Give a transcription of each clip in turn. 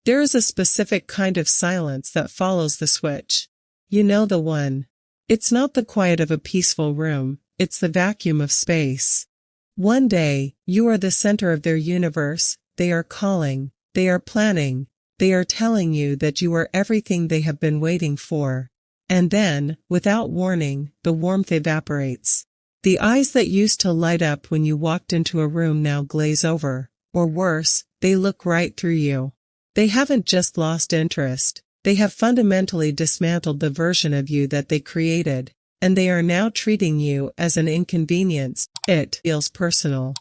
There is a specific kind of silence that follows the switch. You know the one. It's not the quiet of a peaceful room, it's the vacuum of space. One day, you are the center of their universe, they are calling, they are planning, they are telling you that you are everything they have been waiting for. And then, without warning, the warmth evaporates. The eyes that used to light up when you walked into a room now glaze over, or worse, they look right through you. They haven't just lost interest, they have fundamentally dismantled the version of you that they created, and they are now treating you as an inconvenience. It feels personal.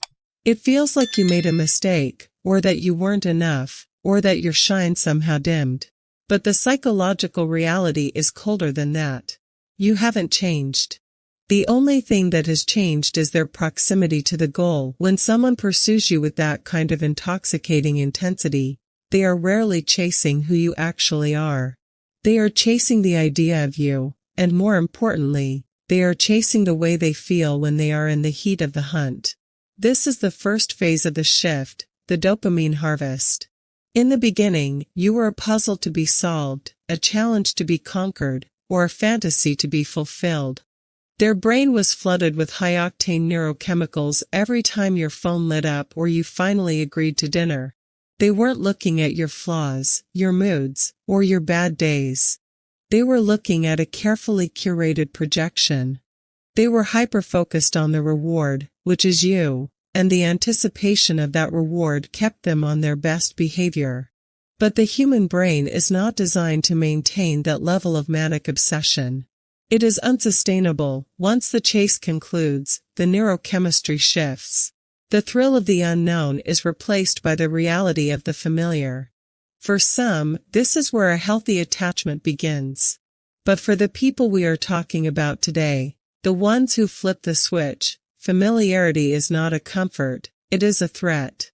It feels like you made a mistake, or that you weren't enough, or that your shine somehow dimmed. But the psychological reality is colder than that. You haven't changed. The only thing that has changed is their proximity to the goal. When someone pursues you with that kind of intoxicating intensity, they are rarely chasing who you actually are. They are chasing the idea of you, and more importantly, they are chasing the way they feel when they are in the heat of the hunt. This is the first phase of the shift, the dopamine harvest. In the beginning, you were a puzzle to be solved, a challenge to be conquered, or a fantasy to be fulfilled. Their brain was flooded with high-octane neurochemicals every time your phone lit up or you finally agreed to dinner. They weren't looking at your flaws, your moods, or your bad days. They were looking at a carefully curated projection. They were hyper-focused on the reward, which is you, and the anticipation of that reward kept them on their best behavior. But the human brain is not designed to maintain that level of manic obsession. It is unsustainable. Once the chase concludes, the neurochemistry shifts. The thrill of the unknown is replaced by the reality of the familiar. For some, this is where a healthy attachment begins. But for the people we are talking about today, the ones who flip the switch, familiarity is not a comfort, it is a threat.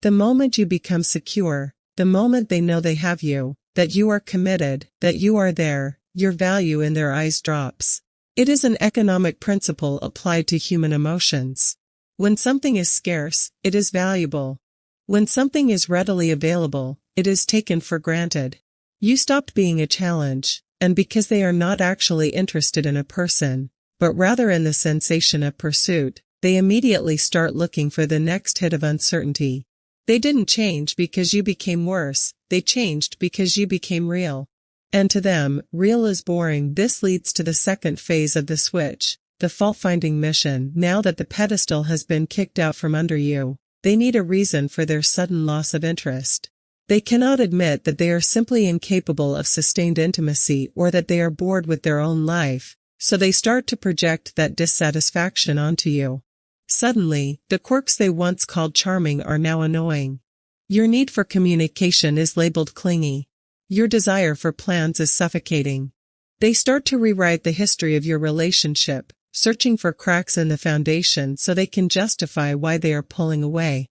The moment you become secure, the moment they know they have you, that you are committed, that you are there, your value in their eyes drops. It is an economic principle applied to human emotions. When something is scarce, it is valuable. When something is readily available, it is taken for granted. You stopped being a challenge, and because they are not actually interested in a person, but rather in the sensation of pursuit, they immediately start looking for the next hit of uncertainty. They didn't change because you became worse, they changed because you became real. And to them, real is boring. This leads to the second phase of the switch, the fault-finding mission. Now that the pedestal has been kicked out from under you, they need a reason for their sudden loss of interest. They cannot admit that they are simply incapable of sustained intimacy or that they are bored with their own life, so they start to project that dissatisfaction onto you. Suddenly, the quirks they once called charming are now annoying. Your need for communication is labeled clingy. Your desire for plans is suffocating. They start to rewrite the history of your relationship, searching for cracks in the foundation so they can justify why they are pulling away.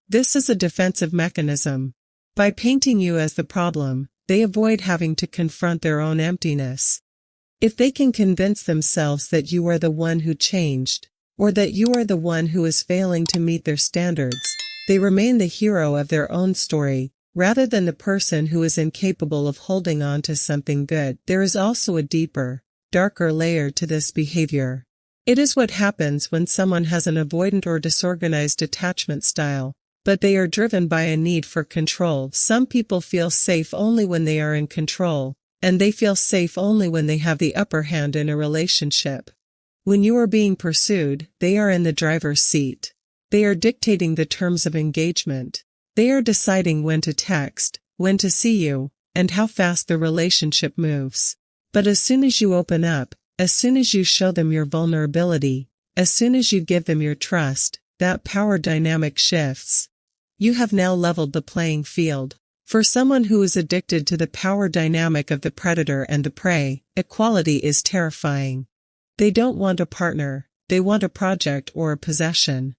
This is a defensive mechanism. By painting you as the problem, they avoid having to confront their own emptiness. If they can convince themselves that you are the one who changed, or that you are the one who is failing to meet their standards, they remain the hero of their own story, rather than the person who is incapable of holding on to something good. There is also a deeper, darker layer to this behavior. It is what happens when someone has an avoidant or disorganized attachment style, but they are driven by a need for control. Some people feel safe only when they are in control, and they feel safe only when they have the upper hand in a relationship. When you are being pursued, they are in the driver's seat. They are dictating the terms of engagement. They are deciding when to text, when to see you, and how fast the relationship moves. But as soon as you open up, as soon as you show them your vulnerability, as soon as you give them your trust, that power dynamic shifts. You have now leveled the playing field. For someone who is addicted to the power dynamic of the predator and the prey, equality is terrifying. They don't want a partner, they want a project or a possession.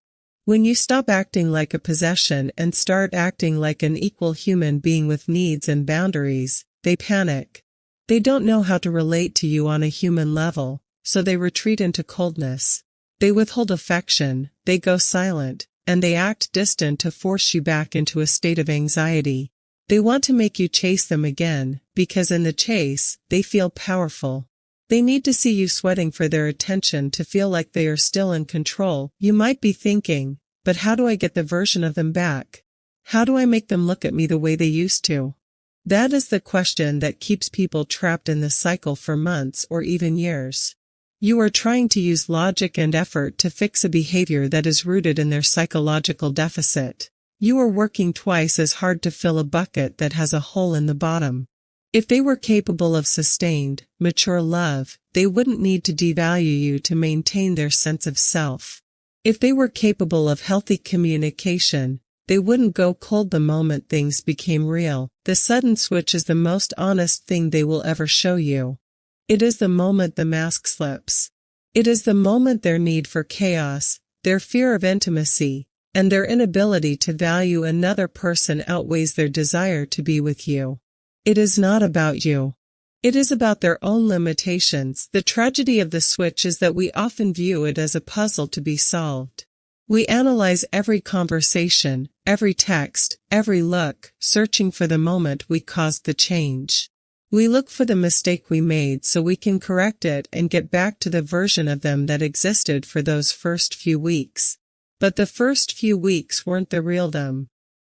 When you stop acting like a possession and start acting like an equal human being with needs and boundaries, they panic. They don't know how to relate to you on a human level, so they retreat into coldness. They withhold affection, they go silent, and they act distant to force you back into a state of anxiety. They want to make you chase them again, because in the chase, they feel powerful. They need to see you sweating for their attention to feel like they are still in control. You might be thinking, but how do I get the version of them back? How do I make them look at me the way they used to? That is the question that keeps people trapped in this cycle for months or even years. You are trying to use logic and effort to fix a behavior that is rooted in their psychological deficit. You are working twice as hard to fill a bucket that has a hole in the bottom. If they were capable of sustained, mature love, they wouldn't need to devalue you to maintain their sense of self. If they were capable of healthy communication, they wouldn't go cold the moment things became real. The sudden switch is the most honest thing they will ever show you. It is the moment the mask slips. It is the moment their need for chaos, their fear of intimacy, and their inability to value another person outweighs their desire to be with you. It is not about you. It is about their own limitations. The tragedy of the switch is that we often view it as a puzzle to be solved. We analyze every conversation, every text, every look, searching for the moment we caused the change. We look for the mistake we made so we can correct it and get back to the version of them that existed for those first few weeks. But the first few weeks weren't the real them.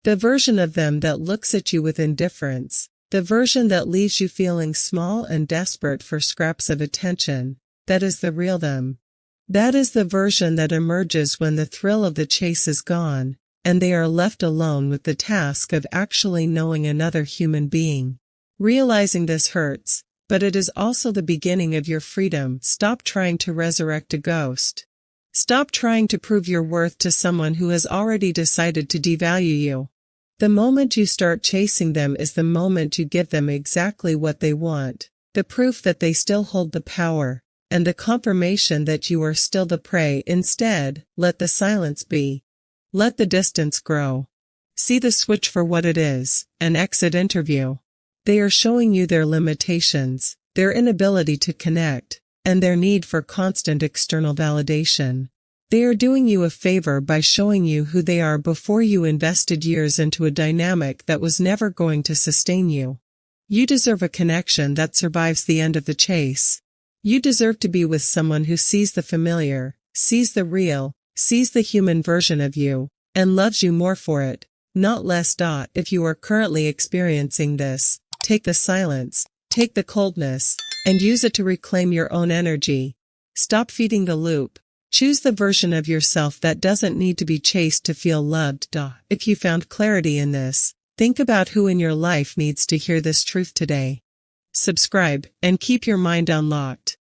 The version of them that looks at you with indifference, the version that leaves you feeling small and desperate for scraps of attention, that is the real them. That is the version that emerges when the thrill of the chase is gone, and they are left alone with the task of actually knowing another human being. Realizing this hurts, but it is also the beginning of your freedom. Stop trying to resurrect a ghost. Stop trying to prove your worth to someone who has already decided to devalue you. The moment you start chasing them is the moment you give them exactly what they want, the proof that they still hold the power, and the confirmation that you are still the prey. Instead, let the silence be. Let the distance grow. See the switch for what it is, an exit interview. They are showing you their limitations, their inability to connect, and their need for constant external validation. They are doing you a favor by showing you who they are before you invested years into a dynamic that was never going to sustain you. You deserve a connection that survives the end of the chase. You deserve to be with someone who sees the familiar, sees the real, sees the human version of you, and loves you more for it, not less. If you are currently experiencing this, take the silence, take the coldness, and use it to reclaim your own energy. Stop feeding the loop. Choose the version of yourself that doesn't need to be chased to feel loved. If you found clarity in this, think about who in your life needs to hear this truth today. Subscribe, and keep your mind unlocked.